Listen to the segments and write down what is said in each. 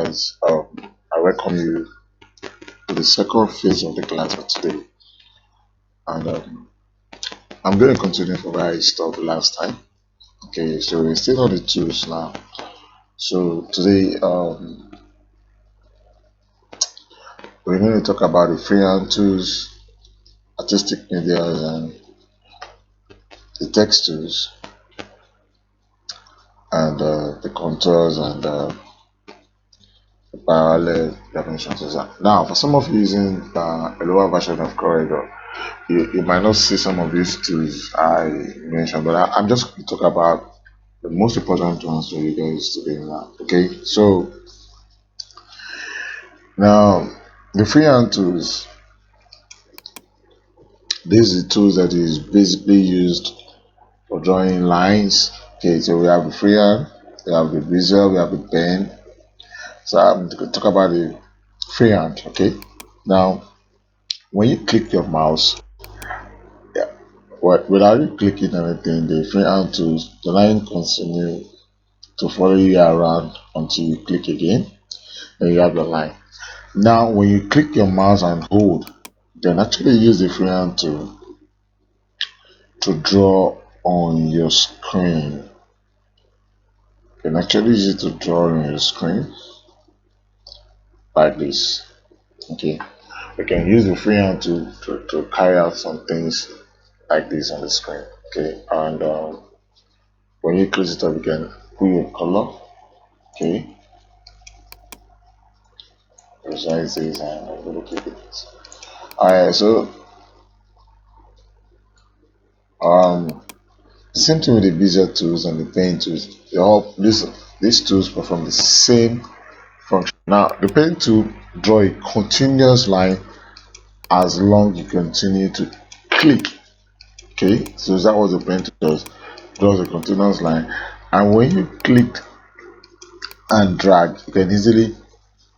guys. I welcome you to the second phase of the class for today, and I'm going to continue from where I stopped last time. Okay, so we're still on the tools now. So today, we're going to talk about the freehand tools, artistic media, and the text tools, and the contours and the parallel dimensions. Now, for some of you using a lower version of Corel, you might not see some of these tools I mentioned, but I'm just going to talk about the most important ones for you guys today now. Okay, so now the freehand tools, these are the tools that is basically used for drawing lines. Okay, so we have the freehand, we have the bezier, we have the pen. So I'm going to talk about the freehand. Okay, now when you click your mouse, yeah, without you clicking anything, the freehand tools, the line continue to follow you around until you click again, and you have the line. Now, when you click your mouse and hold, you can actually use the freehand tool to draw on your screen. You can actually use it to draw on your screen like this. Okay, you can use the freehand tool to carry out some things like this on the screen. Okay, and when you close it up, you can put your color. Okay, resize this and I'm going to keep it. Alright, so same thing with the bezier tools and the pen tools. They all these tools perform the same function. Now, the pen tool draw a continuous line as long you continue to click. Okay, so that was the pen tool does. Draws a continuous line, and when you click and drag, you can easily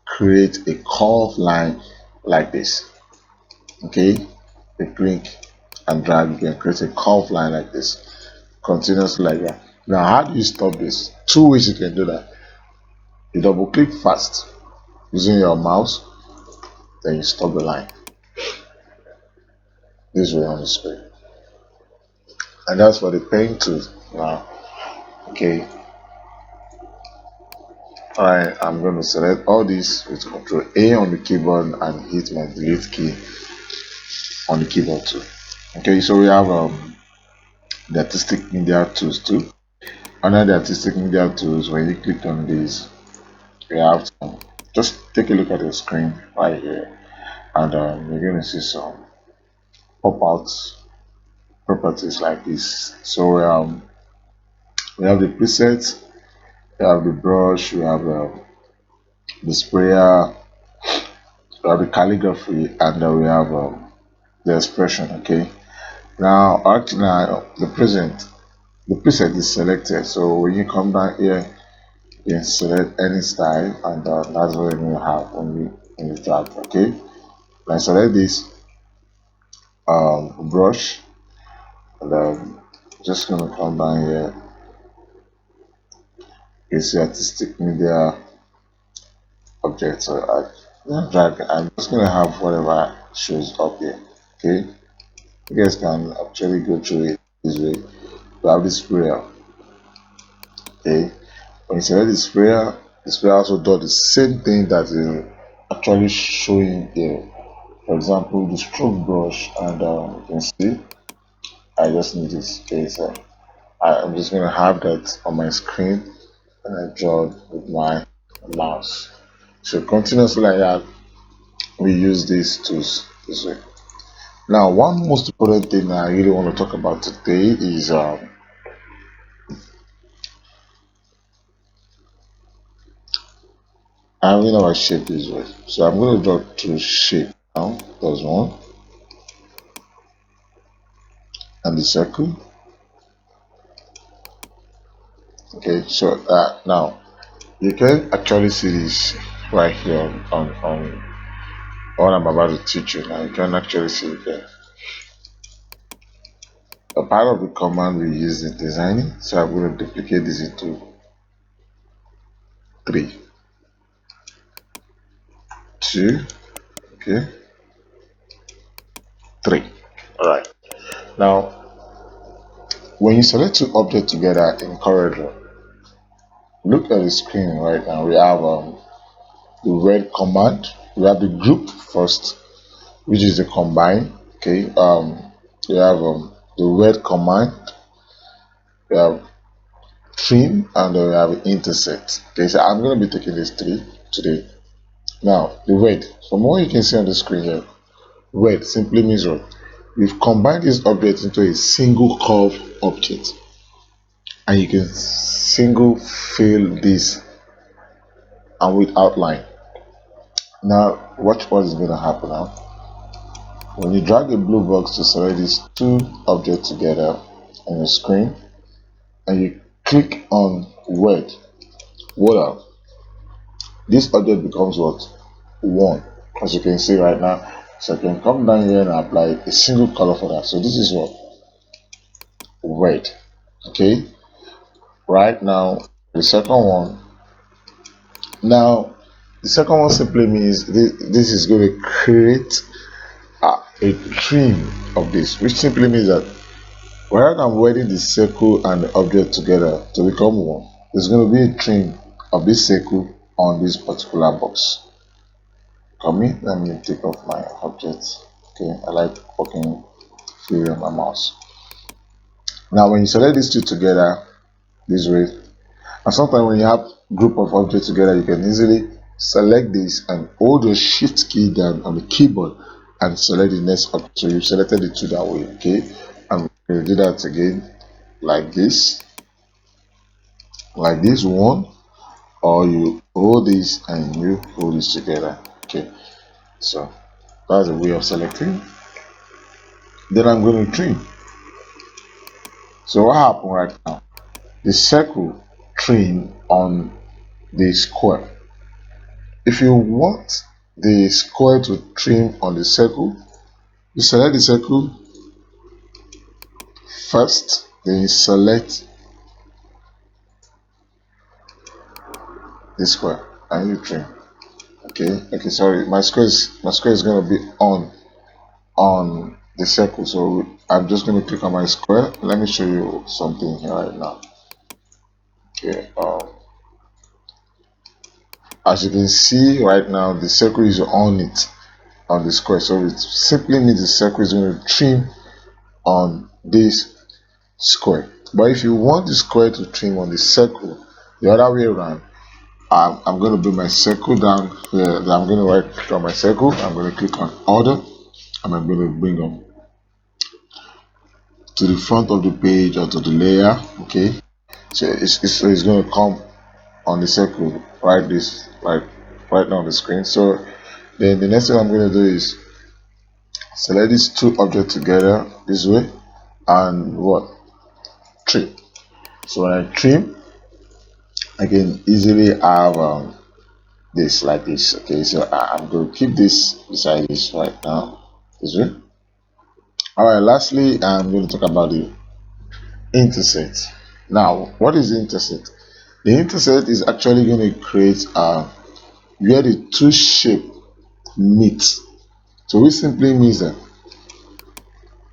create a curved line like this. Okay, you click and drag, you can create a curved line like this, continuously like that. Now, how do you stop this? Two ways you can do that. You double click first using your mouse, then you stop the line this way on the screen, and that's for the pen tool. Now, okay, I'm going to select all these with Control A on the keyboard and hit my delete key on the keyboard too. Okay, so we have the artistic media tools too. Under the artistic media tools, when you click on this, you have some. Just take a look at the screen right here, and you're going to see some pop-out properties like this. So we have the presets, we have the brush, we have the sprayer, we have the calligraphy, and we have the expression. Okay, now actually now the preset is selected, so when you come down here, you can select any style, and that's what you're going to have when you drag. Okay, when I select this brush, and just going to come down here, you see artistic media object. So I drag, I'm just going to have whatever shows up here. Okay, you guys can actually go through it this way. We have this sprayer. Okay, when you select the sprayer also does the same thing that is actually showing here. For example, the stroke brush, and you can see I just need this. Okay, so I'm just going to have that on my screen, and I draw with my mouse. So continuously like that, we use these tools this way. Now, one most important thing I really want to talk about today is having our shape this way. So I'm going to draw two shape now. There's one, and the circle. Okay, so now you can actually see this right here on what I'm about to teach you. Now you can actually see it there. A part of the command we use in designing, so I'm going to duplicate this into 3. 2, okay, 3. All right. Now, when you select two objects together in Corel, look at the screen right now. We have the red command. We have the group first, which is the combine. Okay. We have the red command. We have trim, and then we have intersect. Okay. So I'm going to be taking these three today. Now, the red. From what you can see on the screen here, red simply means what? We've combined this object into a single curve object, and you can single fill this and with outline. Now, watch what is going to happen now. When you drag the blue box to select these two objects together on your screen, and you click on word, voila, this object becomes what? 1, as you can see right now. So I can come down here and apply a single color for that. So this is what? Red. Okay. Right now, the second one. Now, the second one simply means this is going to create a trim of this, which simply means that rather than wedding the circle and the object together to become one, there's going to be a trim of this circle on this particular box. Let me take off my object. Okay, I like working freely on my mouse. Now, when you select these two together this way, and sometimes when you have group of objects together, you can easily select this and hold your shift key down on the keyboard and select the next object. So you've selected the two that way. Okay, and we'll do that again like this one, or you hold this and you hold this together. Okay, so that's a way of selecting. Then I'm going to trim. So what happened right now? The circle trim on the square. If you want the square to trim on the circle, you select the circle first, then you select the square and you trim. Okay, sorry, my square is going to be on the circle, so I'm just going to click on my square. Let me show you something here right now. Okay, as you can see right now, the circle is on it, on the square, so it simply means the circle is going to trim on this square. But if you want the square to trim on the circle the other way around, I'm going to bring my circle down here. I'm going to right click on my circle. I'm going to click on order, and I'm going to bring them to the front of the page or to the layer. Okay, so it's going to come on the circle right now on the screen. So then the next thing I'm going to do is select these two objects together this way and what? Trim. So when I trim, I can easily have this like this. Okay, so I'm going to keep this beside this right now this way. Alright, lastly, I'm going to talk about the intersect. Now, what is the intersect? The intersect is actually going to create where the two shapes meet. So which simply means that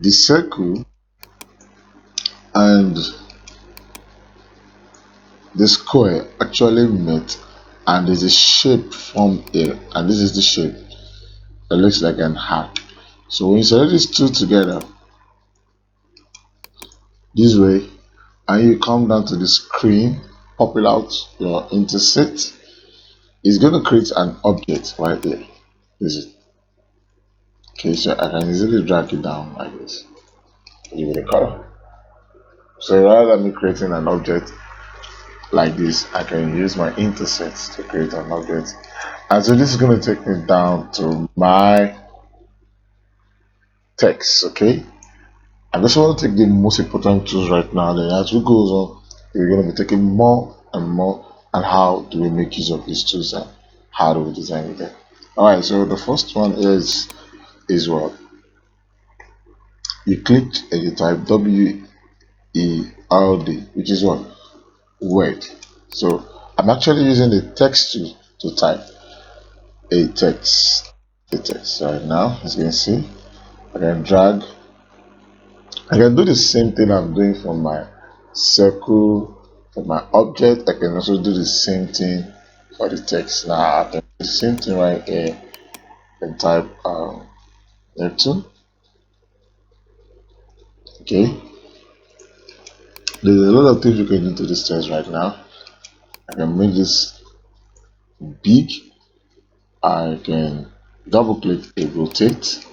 the circle and the square actually met, and there's a shape formed here, and this is the shape that looks like an heart. So when you select these two together this way and you come down to the screen, pop it out your intersect, it's going to create an object right there. This is okay, so I can easily drag it down like this, give it a color. So rather than me creating an object like this, I can use my intersect to create an object. And so this is going to take me down to my text. Okay, I just want to take the most important tools right now. Then as we go on, we're going to be taking more and more and how do we make use of these tools and how do we design with them. Alright, so the first one is what? You click and you type WERD, which is what? Word. So I'm actually using the text tool to type. a text right now. As you can see, I can drag. I can do the same thing I'm doing for my circle, for my object. I can also do the same thing for the text. Now I can do the same thing right here and type Neptune. Okay, there's a lot of things you can do to this text right now. I can make this big. I can double click and rotate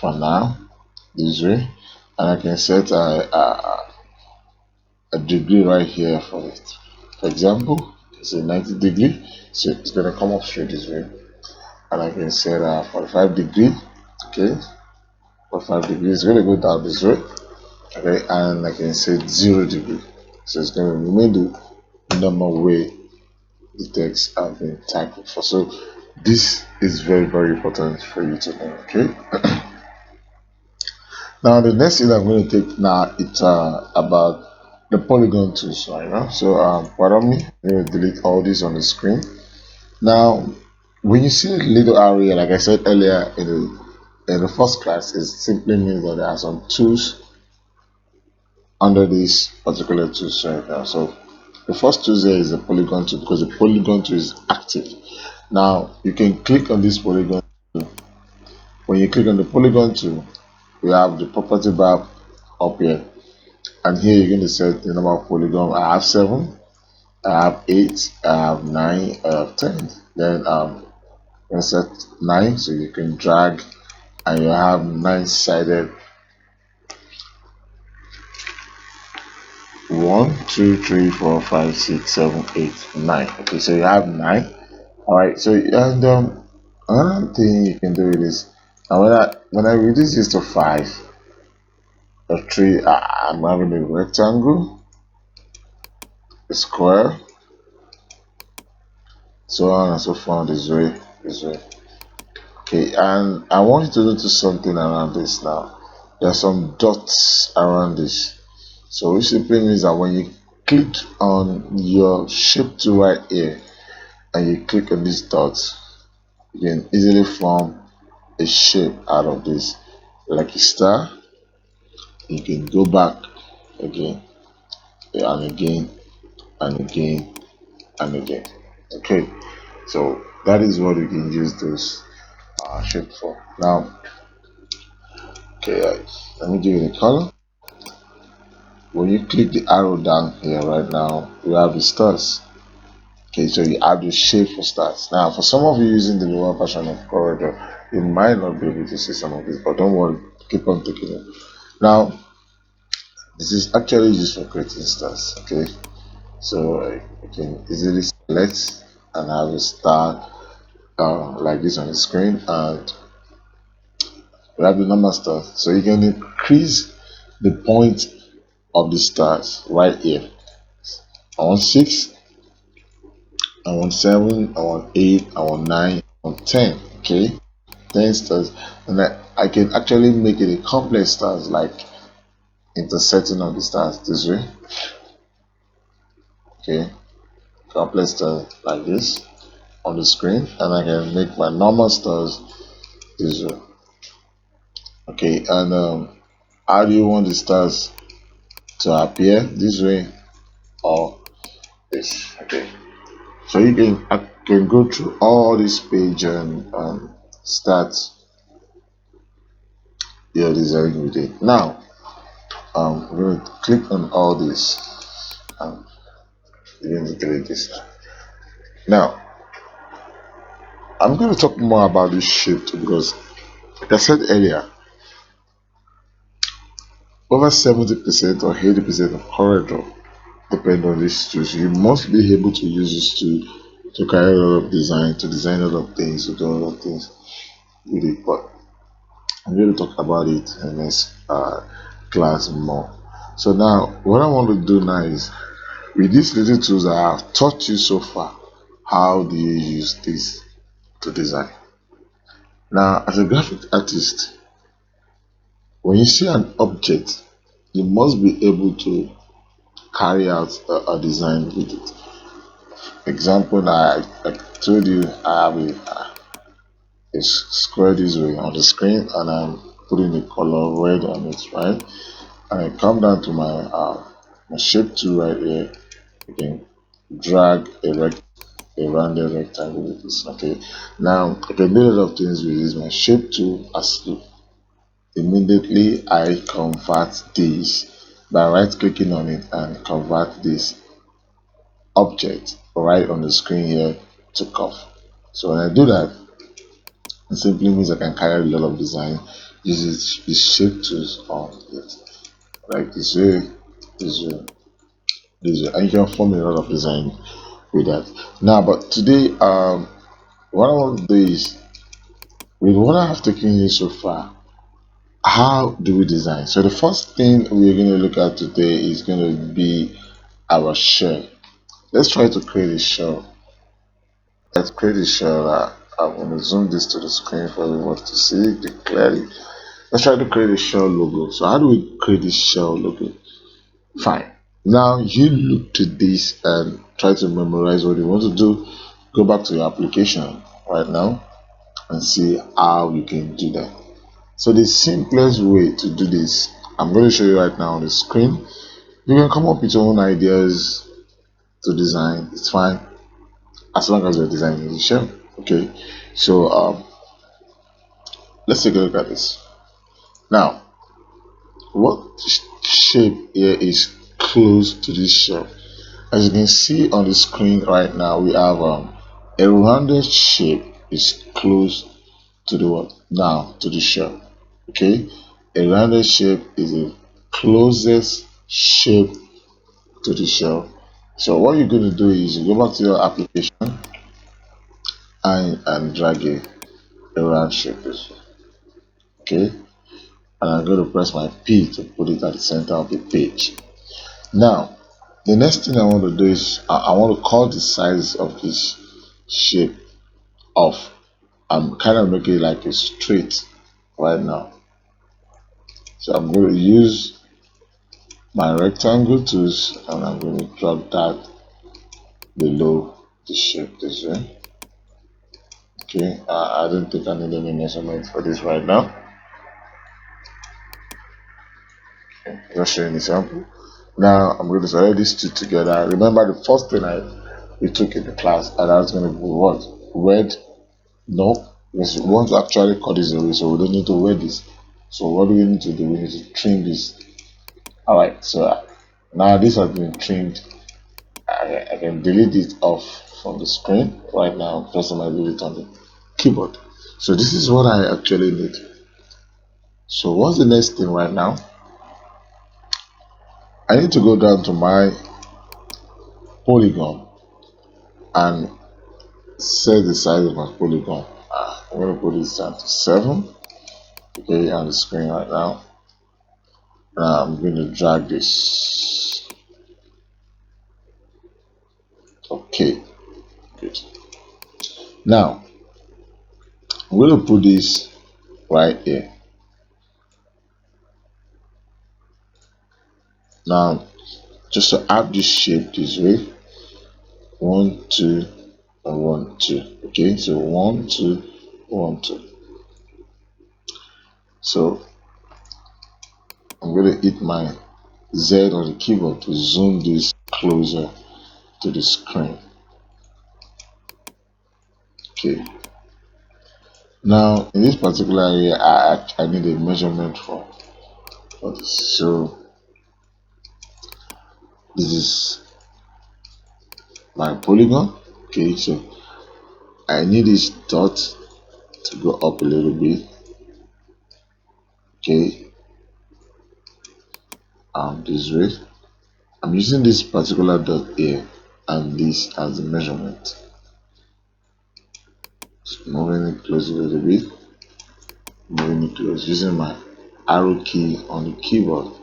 for now this way, and I can set a degree right here for it. For example, it's a 90 degree, so it's gonna come up straight this way, and I can set a 45 degree. Okay, 45 degrees, it's gonna go down this way. Okay, and I can set 0 degree, so it's gonna remain the normal way the text have been typed before. So this is very important for you to know. Okay. Now the next thing I'm going to take now it's about the polygon tools right now. So pardon me, I'm going to delete all this on the screen. Now when you see a little area, like I said earlier in the first class, it simply means that there are some tools under this particular tools right now. So the first tool here is the polygon tool because the polygon tool is active. Now you can click on this polygon tool. When you click on the polygon tool, we have the property bar up here, and here you're going to set the number of polygon. I have 7, I have 8, I have 9, I have 10. Then you set 9, so you can drag, and you have 9-sided 1, 2, 3, 4, 5, 6, 7, 8, 9. Okay, so you have 9. All right. So and another thing you can do with this. Now when I reduce this to 5 or 3, I'm having a rectangle, a square, so on and so forth. This way. Okay, and I want you to notice something around this now. There are some dots around this. So which simply means that when you click on your shape tool right here and you click on these dots, you can easily form a shape out of this, like a star. You can go back again and again and again and again. Okay, so that is what you can use those shape for. Now, okay, let me give you the color. When you click the arrow down here right now, you have the stars. Okay, so you add the shape for stars. Now, for some of you using the lower version of Corel, you might not be able to see some of this, but don't worry, keep on taking it. Now, this is actually used for creating stars. Okay, so you can easily select and have a star like this on the screen, and we have the number stars. So you can increase the point of the stars right here. I want 6, I want 7, I want 8, I want 9, I want 10. Okay, 10 stars, and I can actually make it a complex stars, like intersecting of the stars this way. Okay, complex stars like this on the screen, and I can make my normal stars this way. Okay, and how do you want the stars to appear, this way or this? Okay, so you can go through all this page and start your design with it. Now I'm going to click on all this and begin to delete this. Now I'm going to talk more about this shape too, because like I said earlier, over 70% or 80% of Corel depend on these tools. You must be able to use this tool to carry a lot of design, to design a lot of things, to do a lot of things with it. But I'm going to talk about it in this class more. So now what I want to do now is, with these little tools I have taught you so far, how do you use this to design? Now, as a graphic artist, when you see an object, you must be able to carry out a design with it. example, I told you I have a square this way on the screen, and I'm putting the color red on it, right? And I come down to my shape tool right here. You can drag a rounded rectangle with this. Okay, now I can do a lot of things with this. My shape tool, as immediately I convert this by right clicking on it and convert this object right on the screen here to curve. So when I do that, it simply means I can carry a lot of design using the shape tools on it. Like this way, this way. And you can form a lot of design with that. Now, but today, what I want to do is, with what I have taken you so far, how do we design? So the first thing we're going to look at today is going to be our shell. Let's try to create a shell. Let's create a shell. I'm going to zoom this to the screen for everyone to see it clearly. Let's try to create a shell logo. So how do we create this shell logo? Fine. Now you look to this and try to memorize what you want to do. Go back to your application right now and see how you can do that. So the simplest way to do this, I'm going to show you right now on the screen. You can come up with your own ideas to design. It's fine as long as you're designing the shell. Okay. So let's take a look at this. Now, what shape here is close to this shell? As you can see on the screen right now, we have a rounded shape is close to the what? Now to the shell. Okay, a rounded shape is the closest shape to the shell. So what you're going to do is you go back to your application and drag a round shape this way. Okay, and I'm going to press my P to put it at the center of the page. Now, the next thing I want to do is I want to cut the size of this shape off. I'm kind of making it like a straight right now. So I'm going to use my rectangle tools and I'm going to drop that below the shape this way. Okay, I don't think I need any measurement for this right now. Okay, just showing an example. Now I'm going to select these two together. Remember the first thing we took in the class, and that's going to be what? Red. No, because we want to actually cut this away, so we don't need to wear this. So what do we need to do? We need to trim this. Alright, so now this has been trimmed. I can delete it off from the screen right now, pressing my delete on the keyboard. So this is what I actually need. So what's the next thing right now? I need to go down to my polygon and set the size of my polygon. I'm going to put this down to 7. Okay, on the screen right now. Now I'm going to drag this. Okay, good. Now I'm going to put this right here. Now, just to add this shape this way, 1, 2, and 1, 2. Okay, so 1, 2, 1, 2. So I'm going to hit my Z on the keyboard to zoom this closer to the screen. Okay. Now in this particular area, I need a measurement for this. So this is my polygon. Okay, so I need this dot to go up a little bit. Okay, this way. I'm using this particular dot here and this as the measurement. Just moving it close a little bit, moving it close, using my arrow key on the keyboard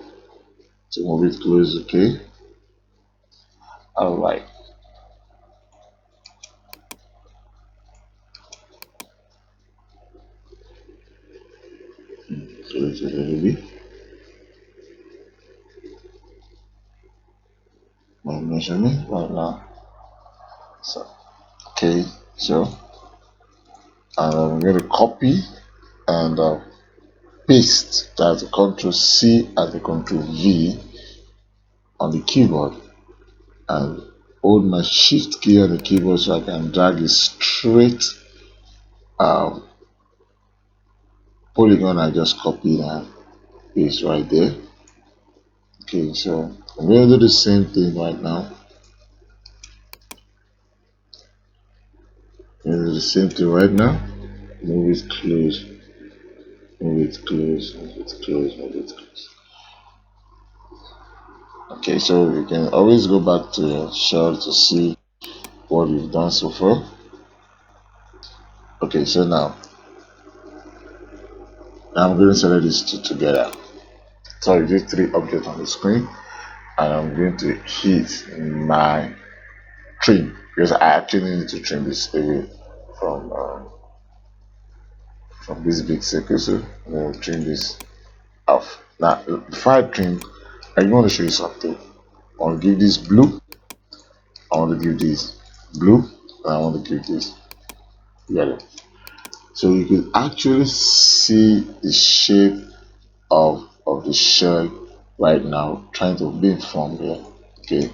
to move it close. Okay, all right. Close a little bit. My measurement right now. So Okay, so I'm going to copy and paste. That's a Control C and a Control V on the keyboard, and hold my Shift key on the keyboard so I can drag a straight um, polygon I just copied and paste right there. Okay, so I'm going to do the same thing right now. I'm going to do the same thing right now. Move it close, move it close, move it close, move it close. Okay, so you can always go back to your shell to see what you've done so far. Okay, so now I'm going to select these two together. So I did three objects on the screen, and I'm going to hit my trim because I actually need to trim this away from this big circle. So I'm going to trim this off. Now, before I trim, I want to show you something. I want to give this blue. I want to give this blue, and I want to give this yellow. So you can actually see the shape of the shell right now trying to be formed here. Okay,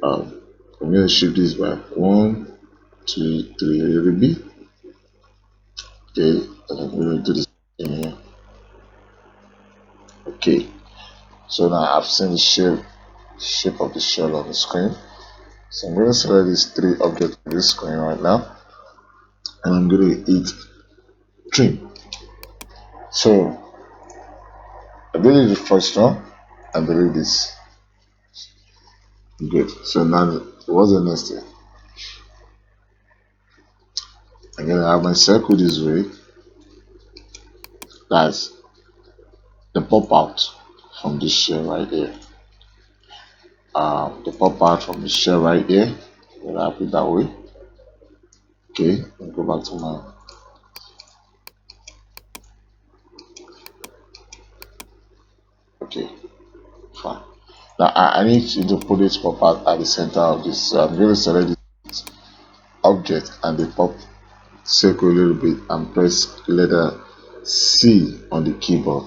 I'm going to shift this by 1, 2, 3 a little bit. Okay, and I'm going to do this in here. Okay, so now I've seen the shape of the shell on the screen. So I'm going to select these three objects on this screen right now, and I'm going to hit trim. So I delete the first one and delete this. Good. So now what's the next thing? I'm gonna have my circle this way. That's the pop out from this shell right here. The pop out from the shell right here. I'm gonna have it that way. Okay, I'll go back to my okay, fine. Now I need you to put this pop out at the center of this. So I'm gonna select this object and the pop circle a little bit and press letter C on the keyboard.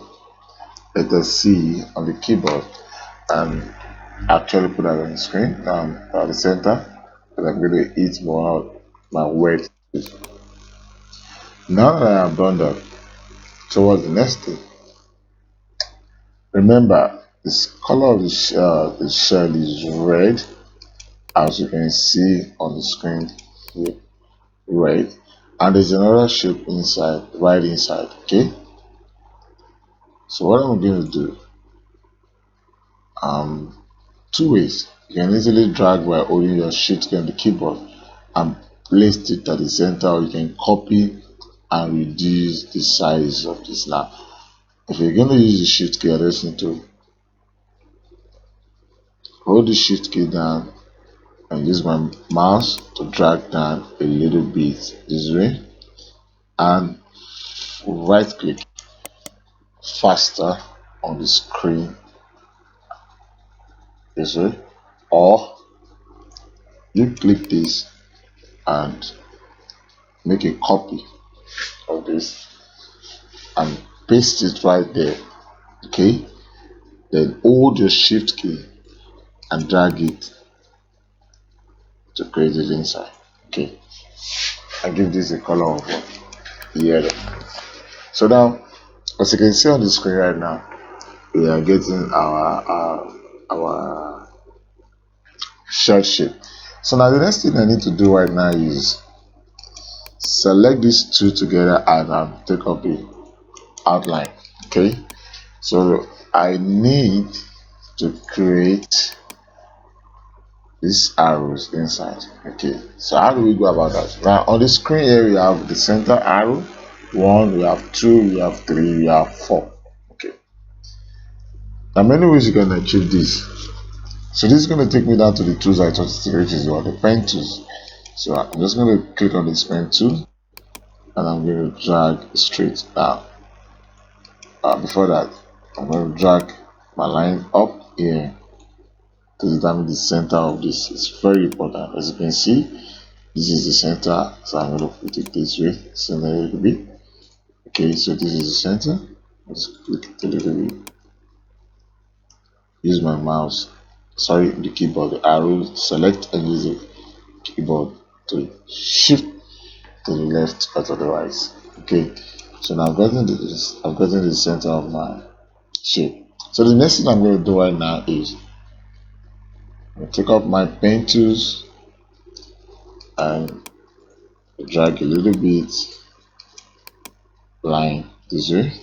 Letter C on the keyboard and actually put that on the screen at the center, and I'm going to hit my word. Now that I have done that, so what's the next thing? Remember, this color of the shell is red, as you can see on the screen here, red, and there's another shape inside, right inside. Okay, so what I'm going to do, two ways. You can easily drag by holding your shift key on the keyboard and place it at the center, or you can copy and reduce the size of this. Now, if you're going to use the shift key, I just need to hold the shift key down and use my mouse to drag down a little bit this way and right click faster on the screen this way, or you click this and make a copy of this and paste it right there. Okay, then hold your shift key and drag it to create it inside. Okay, I give this a color of yellow. So now, as you can see on the screen right now, we are getting our shell shape. So now the next thing I need to do right now is select these two together and take up the outline. Okay, so I need to create these arrows inside. Okay, so how do we go about that? Now on the screen here we have the center arrow, 1, we have 2, we have 3, we have 4. Okay, now many ways you can achieve this. So this is going to take me down to the tools I taught you, which is the pen tools. So I'm just going to click on this pen tool and I'm going to drag straight down. Before that, I'm going to drag my line up here to determine the center of this. It's very important. As you can see, This is the center, so I'm going to put it this way, center a little bit. Okay, so this is the center. Let's click it a little bit. Use my mouse, sorry, the keyboard, the arrow, select and use the keyboard to shift to the left or to the right. Okay, so now I've gotten the center of my shape. So the next thing I'm going to do right now is take up my pen tools and drag a little bit line this way.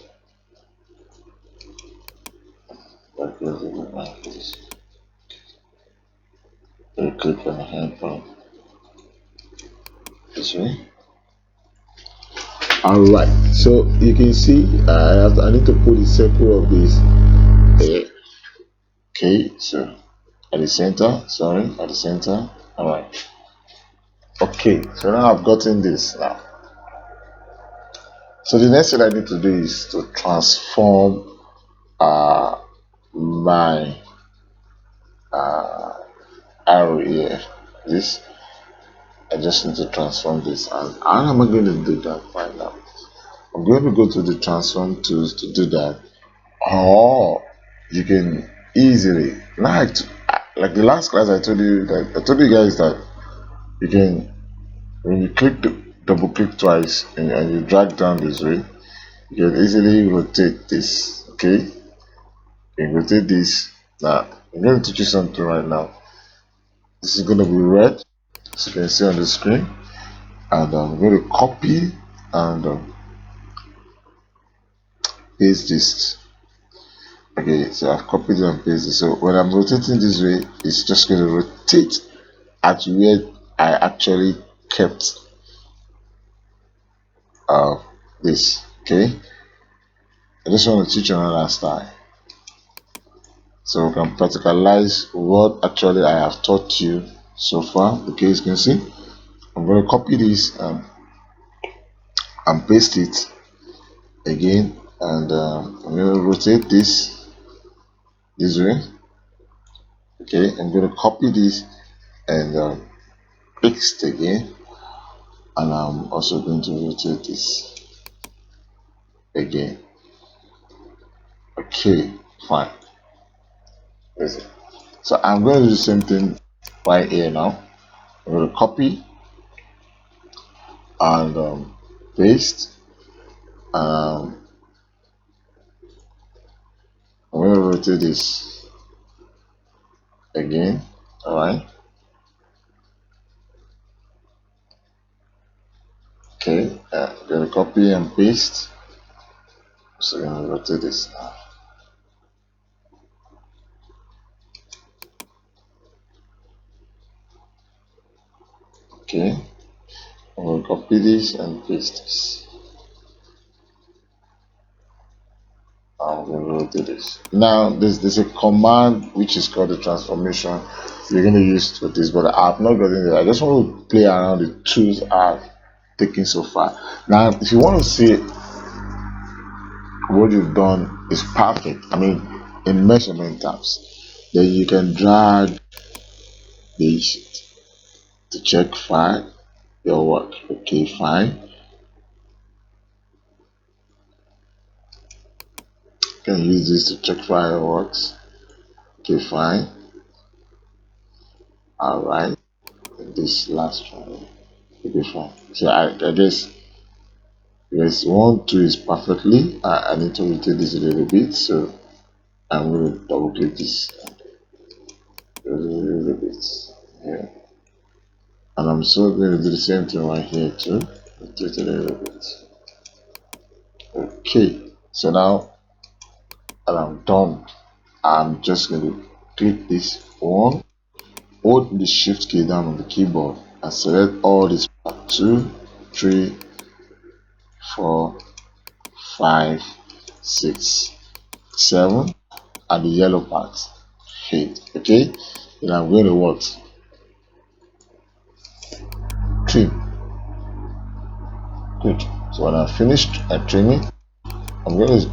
Drag a little bit line this way. Click on the handphone this way. Alright, so you can see I need to put the circle of this there. Okay, so at the center, alright. Okay, so now I've gotten this now. So the next thing I need to do is to transform my arrow here. This, I just need to transform this, and how am I going to do that right now? I'm going to go to the transform tools to do that. Oh, you can easily, like the last class I told you that I told you guys that you can, when you double click twice and you drag down this way, you can easily rotate this. Okay, you can rotate this. Now I'm going to teach you something right now. This is going to be red, as you can see on the screen, and I'm going to copy and paste this. Okay, so I've copied and pasted. So when I'm rotating this way, it's just going to rotate at where I actually kept this. Okay, I just want to teach you another style, so we can practicalize what actually I have taught you so far. Okay, as you can see, I'm going to copy this and paste it again, and I'm going to rotate this way. Okay, I'm going to copy this and paste again, and I'm also going to rotate this again. Okay, fine. Listen. So I'm going to do the same thing right here now. I'm going to copy and paste. I'm going to rotate this again. All right. Okay, I'm going to copy and paste. So I'm going to rotate this now. Okay, I'm going to copy this and paste this. I'm going to rotate this. Now there's a command which is called the transformation you're going to use for this, but I've not gotten there. I just want to play around the tools I've taken so far. Now if you want to see what you've done is perfect, I mean in measurement terms, then you can drag this to check fine your work. Okay, fine. You can use this to check file your works. Okay, fine. All right. This last one. Okay, fine. So I guess yes, 1, 2 is perfectly. I need to rotate this a little bit, so I'm going to double click this a little bit here, and I'm still going to do the same thing right here too. Rotate it a little bit. Okay, so now that I'm done, I'm just going to click this one, hold the shift key down on the keyboard and select all this part 2, 3, 4, 5, 6, 7, and the yellow part 8. Okay, then I'm going to what? Trim. Good. So when I finished trimming, I'm going to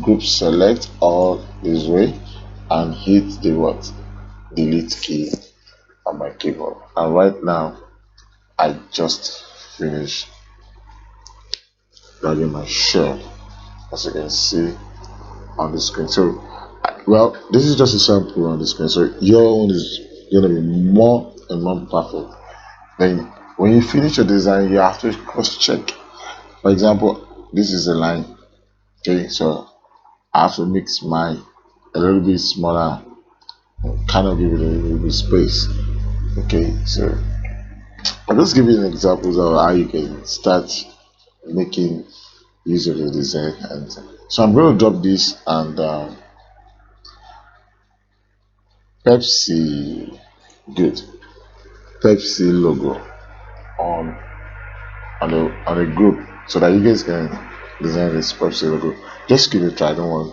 group select all this way and hit the what? Delete key on my keyboard. And right now I just finished dragging my shirt, as you can see on the screen. So, well, this is just a sample on the screen. So your own is gonna be more and more perfect. Then when you finish your design, you have to cross check. For example, this is a line. Okay, so I have to mix mine a little bit smaller, kind of give it a little bit space. Okay, so I'll just give you an example of how you can start making use of your design. And so I'm going to drop this and Pepsi, good, Pepsi logo on on a group so that you guys can design this Pepsi logo. Just give it a try. Don't worry.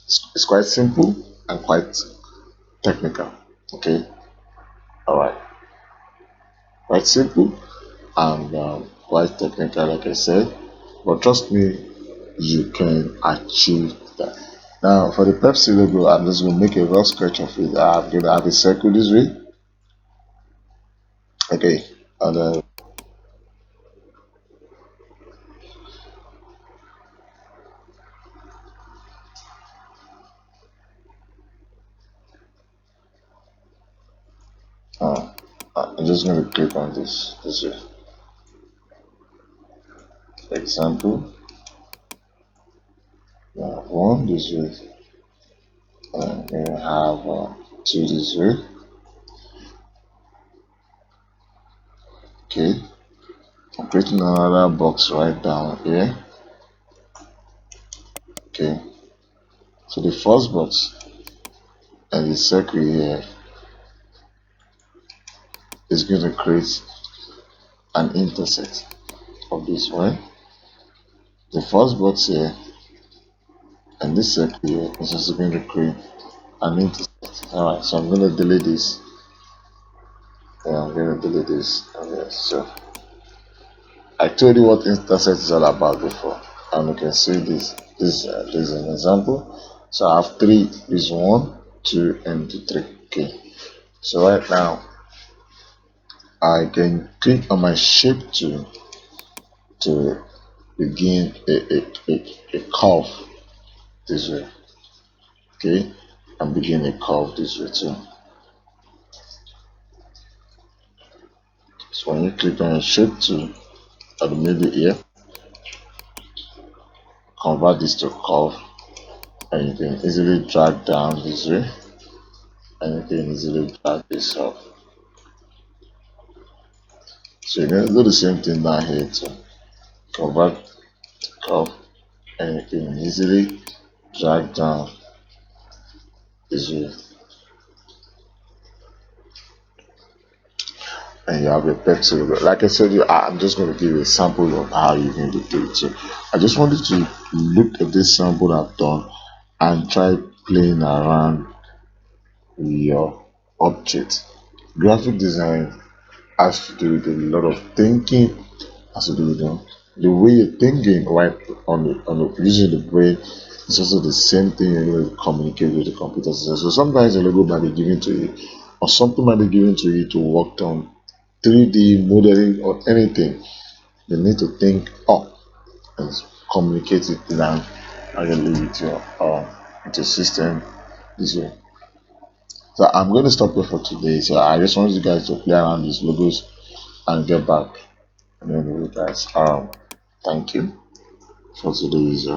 It's quite simple and quite technical. Okay, all right, quite simple and quite technical, like I said. But trust me, you can achieve that. Now, for the Pepsi logo, I'm just going to make a rough sketch of it. I'm going to have a circle this way. Okay, and uh, I'm just going to click on this way. For example, one this way, and we have two this way. Okay, I'm creating another box right down here. Okay, so the first box and the circle here is going to create an intersect of this one. The first box here and this circle here is also going to create an intersect. Alright, so I'm going to delete this. Yeah, I'm going to delete this. Okay, so I told you what intersect is all about before, and you can see this. This is an example. So I have three. This one, two, and three. Okay. So right now I can click on my shape tool to begin a curve this way. Okay, and begin a curve this way too. So when you click on your shape tool at the middle here, convert this to curve, and you can easily drag down this way, and you can easily drag this up. So you're going to do the same thing down here to convert to curve, and you can easily drag down this way, and you have a pepsi logo. Like I said, I'm just going to give you a sample of how you're going to do it. So I just wanted to look at this sample I've done and try playing around with your object. Graphic design has to do with a lot of thinking, has to do with the way you're thinking right on using the brain. It's also the same thing you're going to communicate with the computer system. So sometimes a logo might be given to you, or something might be given to you to work on 3D modeling or anything. You need to think up and communicate it down and you leave it with your system this way. So I'm going to stop here for today. So I just want you guys to play around these logos and get back. And then you guys, thank you for today's